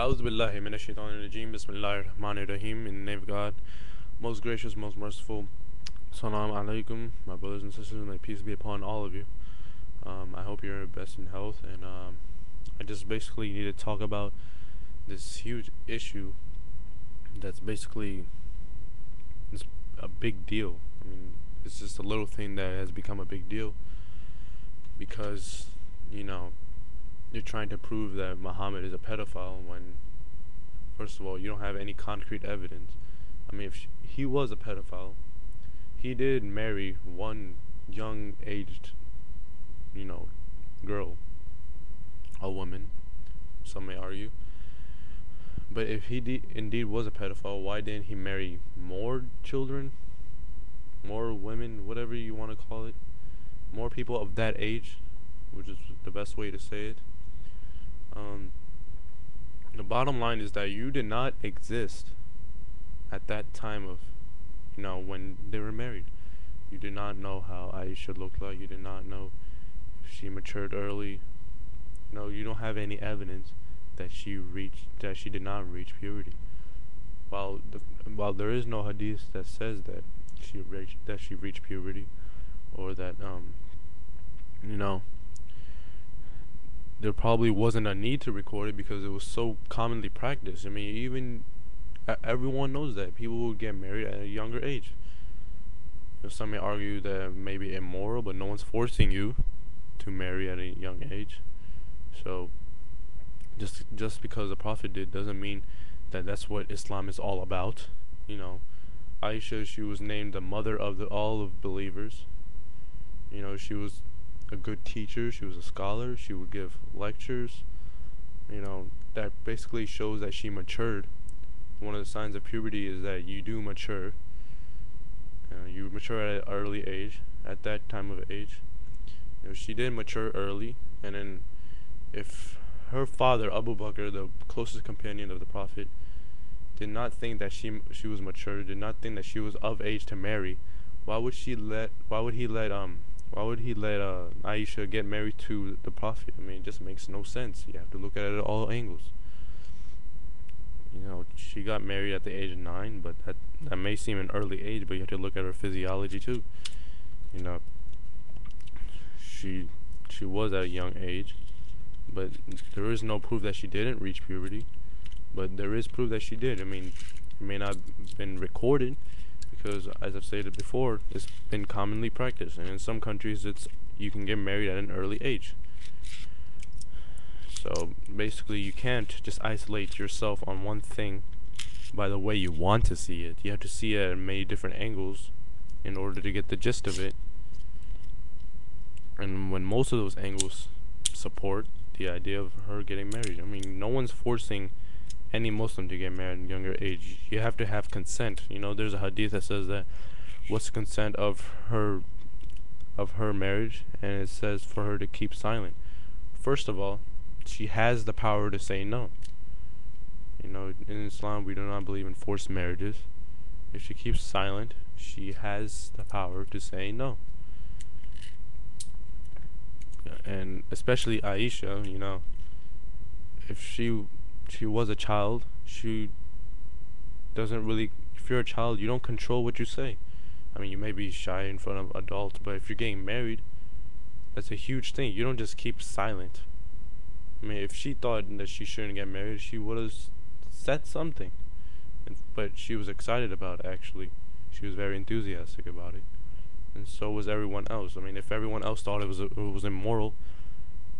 A'udhu billahi minash shaitanir rajeem. Bismillahir rahmanir rahim. In the name of God, most gracious, most merciful. Salam alaikum, my brothers and sisters, and may peace be upon all of you. I hope you're best in health, and I just basically need to talk about this huge issue that's basically it's a big deal. I mean, it's just a little thing that has become a big deal because, you know, you're trying to prove that Muhammad is a pedophile when, first of all, you don't have any concrete evidence. I mean, if he was a pedophile, he did marry one young aged, you know, girl, a woman, some may argue. But if he indeed was a pedophile, why didn't he marry more children, more women, whatever you want to call it, more people of that age, which is the best way to say it? The bottom line is that you did not exist at that time of, when they were married. You did not know how Aisha looked like. You did not know if she matured early. No, you don't have any evidence that she did not reach puberty. While there is no hadith that says that she reached puberty, or that there probably wasn't a need to record it because it was so commonly practiced. I mean, even everyone knows that people would get married at a younger age. Some may argue that maybe immoral, but no one's forcing you to marry at a young age. So just because the Prophet did doesn't mean that that's what Islam is all about. Aisha, she was named the mother of all of believers. She was a good teacher. She was a scholar. She would give lectures. That basically shows that she matured. One of the signs of puberty is that you do mature. You mature at an early age, at that time of age. She did mature early, and then if her father, Abu Bakr, the closest companion of the Prophet, did not think that she was mature, did not think that she was of age to marry, why would he let Aisha get married to the Prophet? I mean, it just makes no sense. You have to look at it at all angles. She got married at the age of 9, but that may seem an early age, but you have to look at her physiology too. She was at a young age, but there is no proof that she didn't reach puberty. But there is proof that she did. I mean, it may not have been recorded because, as I've stated before, it's been commonly practiced, and in some countries you can get married at an early age. So basically, you can't just isolate yourself on one thing by the way you want to see it. You have to see it at many different angles in order to get the gist of it. And when most of those angles support the idea of her getting married, I mean, no one's forcing any Muslim to get married at a younger age. You have to have consent. There's a hadith that says that what's the consent of her marriage, and it says for her to keep silent. First of all, she has the power to say no. In Islam, we do not believe in forced marriages. If she keeps silent, she has the power to say no. And especially Aisha, if she was a child, she doesn't really. If you're a child, you don't control what you say. I mean, you may be shy in front of adults, but if you're getting married, that's a huge thing. You don't just keep silent. I mean, if she thought that she shouldn't get married, she would have said something. But she was excited about it, actually. She was very enthusiastic about it. And so was everyone else. I mean, if everyone else thought it was immoral,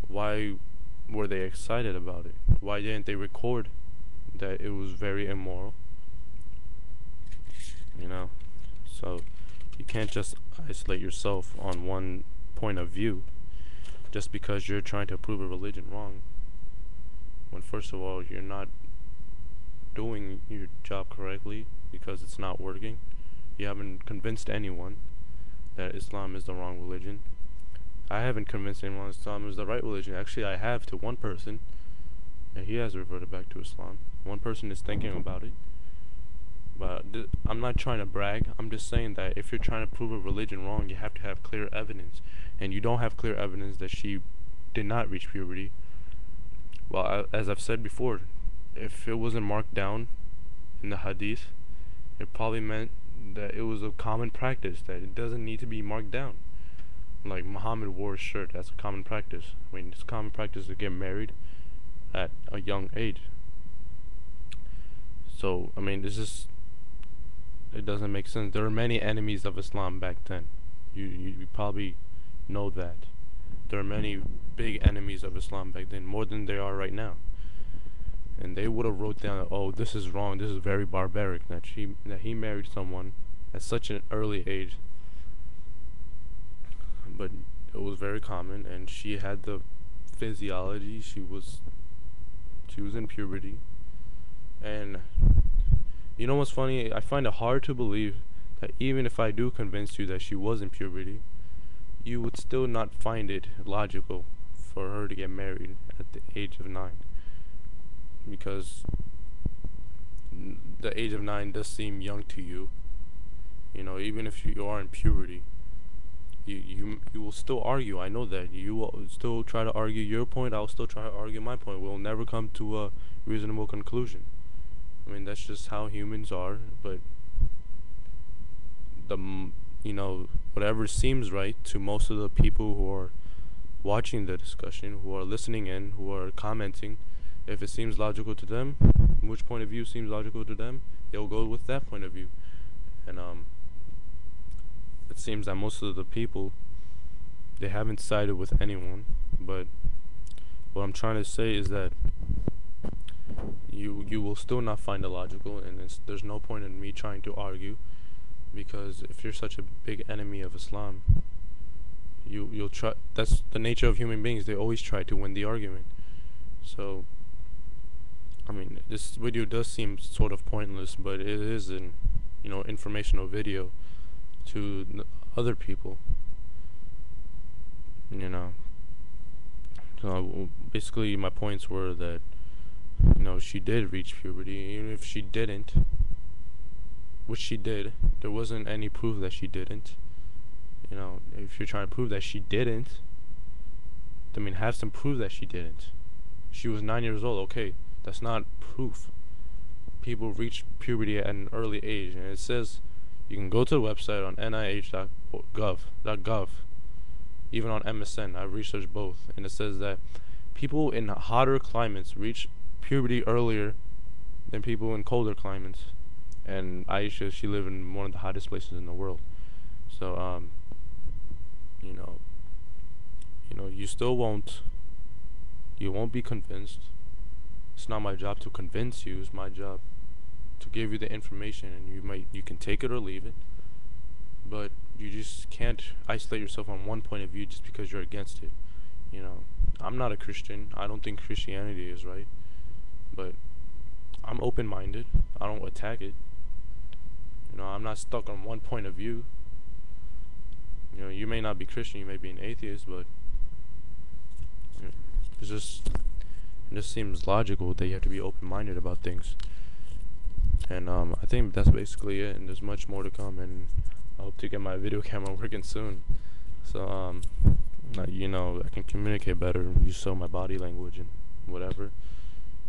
why were they excited about it? Why didn't they record that it was very immoral? So you can't just isolate yourself on one point of view just because you're trying to prove a religion wrong, when first of all you're not doing your job correctly because it's not working. You haven't convinced anyone that Islam is the wrong religion. I haven't convinced anyone Islam is the right religion. Actually, I have to one person, and he has reverted back to Islam. One person is thinking about it. But I'm not trying to brag. I'm just saying that if you're trying to prove a religion wrong, you have to have clear evidence. And you don't have clear evidence that she did not reach puberty. Well, as I've said before, if it wasn't marked down in the hadith, it probably meant that it was a common practice, that it doesn't need to be marked down. Like Muhammad wore a shirt, that's a common practice. I mean, it's common practice to get married at a young age. So, I mean, it doesn't make sense. There are many enemies of Islam back then. You probably know that. There are many big enemies of Islam back then, more than there are right now. And they would have wrote down, oh, this is wrong, this is very barbaric, that he married someone at such an early age. But it was very common, and she had the physiology. She was in puberty, and you know what's funny? I find it hard to believe that even if I do convince you that she was in puberty, you would still not find it logical for her to get married at the age of 9, because the age of 9 does seem young to you. You know, even if you are in puberty, you will still argue. I know that you will still try to argue your point. I'll still try to argue my point. We'll never come to a reasonable conclusion. I mean, that's just how humans are. But whatever seems right to most of the people who are watching the discussion, who are listening in, who are commenting, if it seems logical to them, which point of view seems logical to them, they'll go with that point of view. And it seems that most of the people, they haven't sided with anyone. But what I'm trying to say is that you will still not find it logical, and there's no point in me trying to argue, because if you're such a big enemy of Islam, you'll try. That's the nature of human beings. They always try to win the argument. So, I mean, this video does seem sort of pointless, but it is an informational video to other people. So basically my points were that she did reach puberty. Even if she didn't, which she did, there wasn't any proof that she didn't. If you're trying to prove that she didn't, I mean, have some proof that she didn't. She was 9 years old. Okay, that's not proof. People reach puberty at an early age, and it says you can go to the website on nih.gov, even on MSN. I've researched both, and it says that people in hotter climates reach puberty earlier than people in colder climates. And Aisha, she lived in one of the hottest places in the world. So, you still won't be convinced. It's not my job to convince you. It's my job to give you the information, and you can take it or leave it, but you just can't isolate yourself on one point of view just because you're against it. I'm not a Christian. I don't think Christianity is right, but I'm open-minded. I don't attack it. I'm not stuck on one point of view. You may not be Christian, you may be an atheist, but it just seems logical that you have to be open-minded about things. And I think that's basically it, and there's much more to come, and I hope to get my video camera working soon, so I can communicate better, use some of my body language and whatever.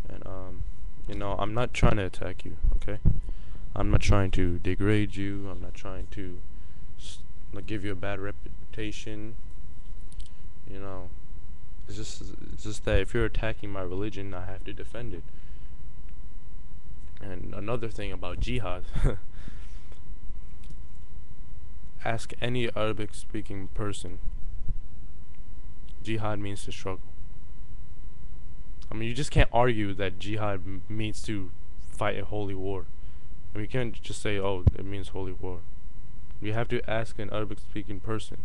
And I'm not trying to attack you, okay? I'm not trying to degrade you. I'm not trying to give you a bad reputation. It's just that if you're attacking my religion, I have to defend it. And another thing about jihad, ask any Arabic speaking person. Jihad means to struggle. I mean, you just can't argue that jihad means to fight a holy war. I mean, you can't just say, oh, it means holy war. You have to ask an Arabic speaking person.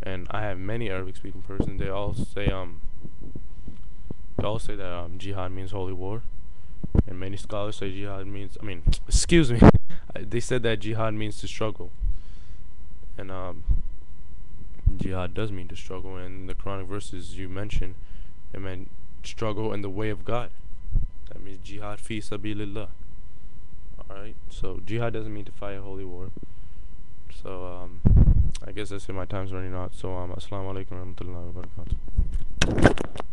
And I have many Arabic speaking persons. They all say that jihad means holy war. And many scholars say jihad means, excuse me, they said that jihad means to struggle. And jihad does mean to struggle. And the Quranic verses you mentioned, it meant struggle in the way of God. That means jihad fi sabilillah. Alright, so jihad doesn't mean to fight a holy war. So I guess that's it. My time's running out. So assalamu alaikum warahmatullahi wabarakatuh.